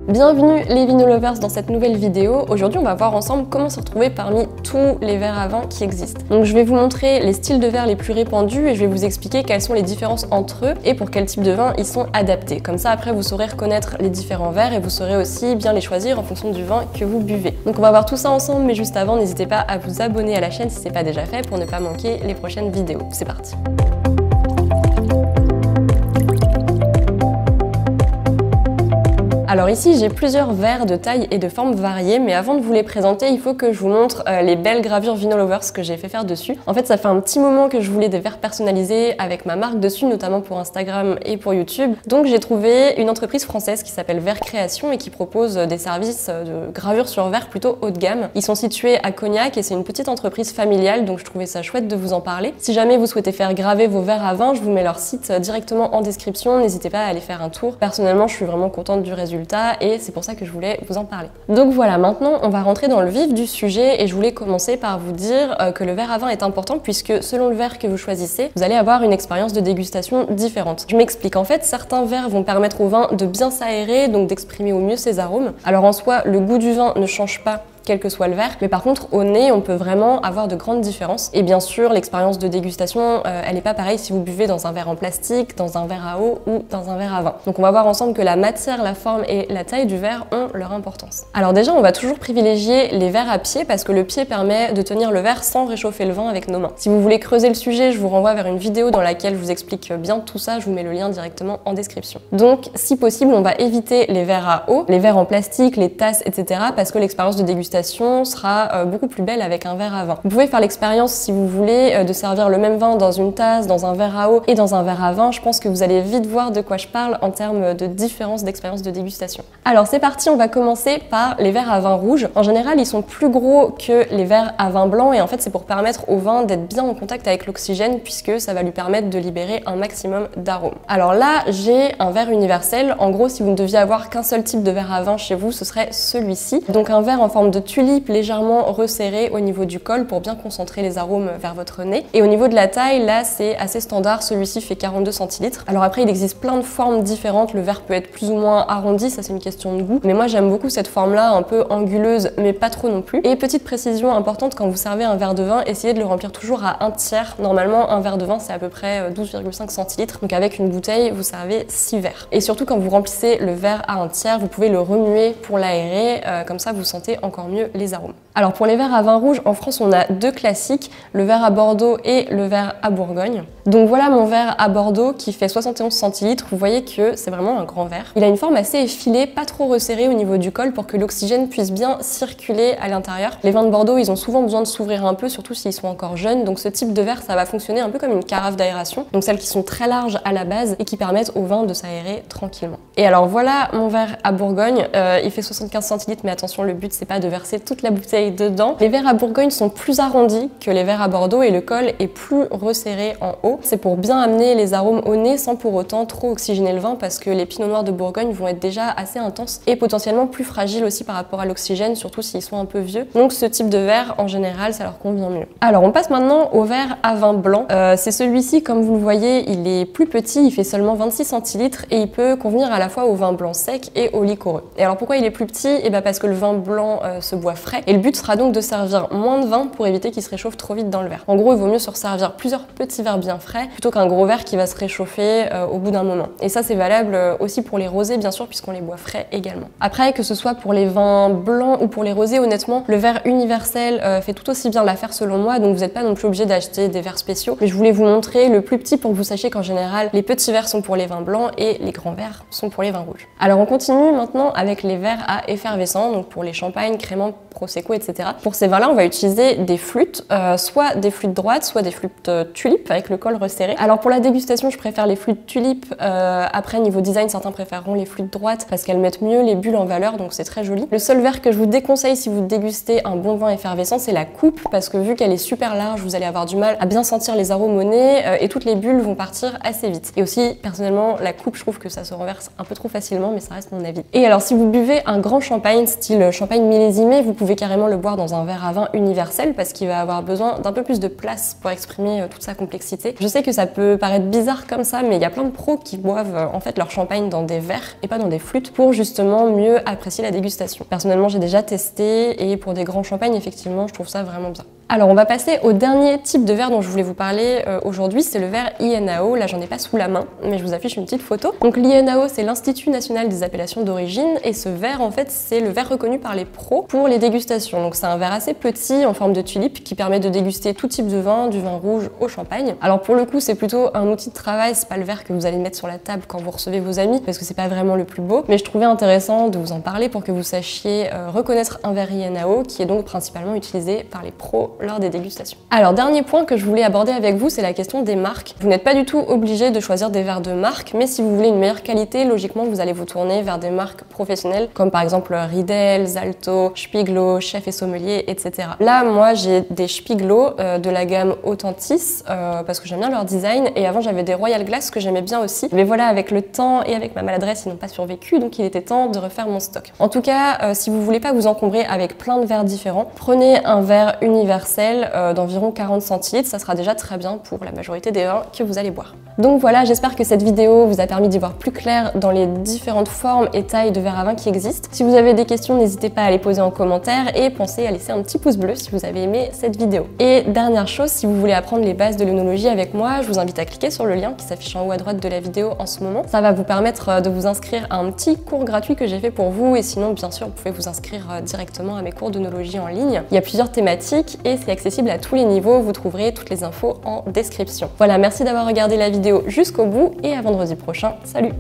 Bienvenue les Vino Lovers dans cette nouvelle vidéo. Aujourd'hui on va voir ensemble comment se retrouver parmi tous les verres à vin qui existent. Donc je vais vous montrer les styles de verre les plus répandus et je vais vous expliquer quelles sont les différences entre eux et pour quel type de vin ils sont adaptés. Comme ça après vous saurez reconnaître les différents verres et vous saurez aussi bien les choisir en fonction du vin que vous buvez. Donc on va voir tout ça ensemble, mais juste avant n'hésitez pas à vous abonner à la chaîne si c'est pas déjà fait pour ne pas manquer les prochaines vidéos. C'est parti. Alors ici j'ai plusieurs verres de taille et de formes variées, mais avant de vous les présenter il faut que je vous montre les belles gravures Vino Lovers que j'ai fait faire dessus. En fait ça fait un petit moment que je voulais des verres personnalisés avec ma marque dessus, notamment pour Instagram et pour YouTube. Donc j'ai trouvé une entreprise française qui s'appelle Verre Création et qui propose des services de gravure sur verre plutôt haut de gamme. Ils sont situés à Cognac et c'est une petite entreprise familiale, donc je trouvais ça chouette de vous en parler. Si jamais vous souhaitez faire graver vos verres à vin, je vous mets leur site directement en description, n'hésitez pas à aller faire un tour. Personnellement je suis vraiment contente du résultat et c'est pour ça que je voulais vous en parler. Donc voilà, maintenant on va rentrer dans le vif du sujet et je voulais commencer par vous dire que le verre à vin est important puisque selon le verre que vous choisissez, vous allez avoir une expérience de dégustation différente. Je m'explique, en fait certains verres vont permettre au vin de bien s'aérer, donc d'exprimer au mieux ses arômes. Alors en soi, le goût du vin ne change pas quel que soit le verre, mais par contre au nez on peut vraiment avoir de grandes différences et bien sûr l'expérience de dégustation elle n'est pas pareille si vous buvez dans un verre en plastique, dans un verre à eau ou dans un verre à vin. Donc on va voir ensemble que la matière, la forme et la taille du verre ont leur importance. Alors déjà on va toujours privilégier les verres à pied parce que le pied permet de tenir le verre sans réchauffer le vin avec nos mains. Si vous voulez creuser le sujet, je vous renvoie vers une vidéo dans laquelle je vous explique bien tout ça, je vous mets le lien directement en description. Donc si possible on va éviter les verres à eau, les verres en plastique, les tasses etc. parce que l'expérience de dégustation sera beaucoup plus belle avec un verre à vin. Vous pouvez faire l'expérience si vous voulez de servir le même vin dans une tasse, dans un verre à eau et dans un verre à vin. Je pense que vous allez vite voir de quoi je parle en termes de différence d'expérience de dégustation. Alors c'est parti, on va commencer par les verres à vin rouge. En général ils sont plus gros que les verres à vin blanc et en fait c'est pour permettre au vin d'être bien en contact avec l'oxygène puisque ça va lui permettre de libérer un maximum d'arômes. Alors là j'ai un verre universel. En gros si vous ne deviez avoir qu'un seul type de verre à vin chez vous ce serait celui-ci. Donc un verre en forme de tulipe légèrement resserré au niveau du col pour bien concentrer les arômes vers votre nez. Et au niveau de la taille, là c'est assez standard, celui-ci fait 42 centilitres. Alors après il existe plein de formes différentes, le verre peut être plus ou moins arrondi, ça c'est une question de goût. Mais moi j'aime beaucoup cette forme-là, un peu anguleuse mais pas trop non plus. Et petite précision importante, quand vous servez un verre de vin, essayez de le remplir toujours à un tiers. Normalement un verre de vin c'est à peu près 12,5 centilitres, donc avec une bouteille vous servez 6 verres. Et surtout quand vous remplissez le verre à un tiers, vous pouvez le remuer pour l'aérer, comme ça vous sentez encore mieux les arômes. Alors pour les verres à vin rouge, en France on a deux classiques, le verre à Bordeaux et le verre à Bourgogne. Donc voilà mon verre à Bordeaux qui fait 71 centilitres, vous voyez que c'est vraiment un grand verre. Il a une forme assez effilée, pas trop resserrée au niveau du col pour que l'oxygène puisse bien circuler à l'intérieur. Les vins de Bordeaux ils ont souvent besoin de s'ouvrir un peu, surtout s'ils sont encore jeunes, donc ce type de verre ça va fonctionner un peu comme une carafe d'aération, donc celles qui sont très larges à la base et qui permettent au vin de s'aérer tranquillement. Et alors voilà mon verre à Bourgogne, il fait 75 centilitres mais attention le but c'est pas de verser toute la bouteille dedans. Les verres à Bourgogne sont plus arrondis que les verres à Bordeaux et le col est plus resserré en haut. C'est pour bien amener les arômes au nez sans pour autant trop oxygéner le vin parce que les pinots noirs de Bourgogne vont être déjà assez intenses et potentiellement plus fragiles aussi par rapport à l'oxygène, surtout s'ils sont un peu vieux. Donc ce type de verre en général ça leur convient mieux. Alors on passe maintenant au verre à vin blanc. C'est celui-ci, comme vous le voyez, il est plus petit, il fait seulement 26 centilitres et il peut convenir à la fois au vin blanc sec et au liquoreux. Et alors pourquoi il est plus petit? Et parce que le vin blanc se boit frais et le but sera donc de servir moins de vin pour éviter qu'il se réchauffe trop vite dans le verre. En gros il vaut mieux se resservir plusieurs petits verres bien frais plutôt qu'un gros verre qui va se réchauffer au bout d'un moment. Et ça c'est valable aussi pour les rosés bien sûr puisqu'on les boit frais également. Après que ce soit pour les vins blancs ou pour les rosés, honnêtement le verre universel fait tout aussi bien l'affaire selon moi, donc vous n'êtes pas non plus obligé d'acheter des verres spéciaux. Mais je voulais vous montrer le plus petit pour que vous sachiez qu'en général les petits verres sont pour les vins blancs et les grands verres sont pour les vins rouges. Alors on continue maintenant avec les verres à effervescent, donc pour les champagnes, crémants, prosecco, etc. Pour ces vins-là, on va utiliser des flûtes, soit des flûtes droites, soit des flûtes tulipes avec le col resserré. Alors pour la dégustation, je préfère les flûtes tulipes. Après, niveau design, certains préféreront les flûtes droites parce qu'elles mettent mieux les bulles en valeur, donc c'est très joli. Le seul verre que je vous déconseille si vous dégustez un bon vin effervescent, c'est la coupe parce que vu qu'elle est super large, vous allez avoir du mal à bien sentir les arômes au nez et toutes les bulles vont partir assez vite. Et aussi, personnellement, la coupe, je trouve que ça se renverse un peu trop facilement, mais ça reste mon avis. Et alors, si vous buvez un grand champagne, style champagne millésimé, vous pouvez pouvez carrément le boire dans un verre à vin universel parce qu'il va avoir besoin d'un peu plus de place pour exprimer toute sa complexité. Je sais que ça peut paraître bizarre comme ça, mais il y a plein de pros qui boivent en fait leur champagne dans des verres et pas dans des flûtes pour justement mieux apprécier la dégustation. Personnellement, j'ai déjà testé et pour des grands champagnes, effectivement, je trouve ça vraiment bien. Alors on va passer au dernier type de verre dont je voulais vous parler aujourd'hui, c'est le verre INAO. Là j'en ai pas sous la main, mais je vous affiche une petite photo. Donc l'INAO c'est l'Institut National des Appellations d'Origine et ce verre en fait c'est le verre reconnu par les pros pour les dégustations. Donc c'est un verre assez petit en forme de tulipe qui permet de déguster tout type de vin, du vin rouge au champagne. Alors pour le coup c'est plutôt un outil de travail, c'est pas le verre que vous allez mettre sur la table quand vous recevez vos amis parce que c'est pas vraiment le plus beau, mais je trouvais intéressant de vous en parler pour que vous sachiez reconnaître un verre INAO qui est donc principalement utilisé par les pros lors des dégustations. Alors dernier point que je voulais aborder avec vous, c'est la question des marques. Vous n'êtes pas du tout obligé de choisir des verres de marque, mais si vous voulez une meilleure qualité, logiquement vous allez vous tourner vers des marques professionnelles comme par exemple Riedel, Zalto, Spiglo, Chef et Sommelier, etc. Là moi j'ai des Spiglo de la gamme Authentis parce que j'aime bien leur design et avant j'avais des Royal Glass que j'aimais bien aussi. Mais voilà, avec le temps et avec ma maladresse ils n'ont pas survécu, donc il était temps de refaire mon stock. En tout cas, si vous voulez pas vous encombrer avec plein de verres différents, prenez un verre universel d'environ 40 centilitres, ça sera déjà très bien pour la majorité des vins que vous allez boire. Donc voilà, j'espère que cette vidéo vous a permis d'y voir plus clair dans les différentes formes et tailles de verres à vin qui existent. Si vous avez des questions, n'hésitez pas à les poser en commentaire et pensez à laisser un petit pouce bleu si vous avez aimé cette vidéo. Et dernière chose, si vous voulez apprendre les bases de l'œnologie avec moi, je vous invite à cliquer sur le lien qui s'affiche en haut à droite de la vidéo en ce moment. Ça va vous permettre de vous inscrire à un petit cours gratuit que j'ai fait pour vous et sinon bien sûr vous pouvez vous inscrire directement à mes cours d'œnologie en ligne. Il y a plusieurs thématiques et c'est accessible à tous les niveaux, vous trouverez toutes les infos en description. Voilà, merci d'avoir regardé la vidéo jusqu'au bout et à vendredi prochain, salut!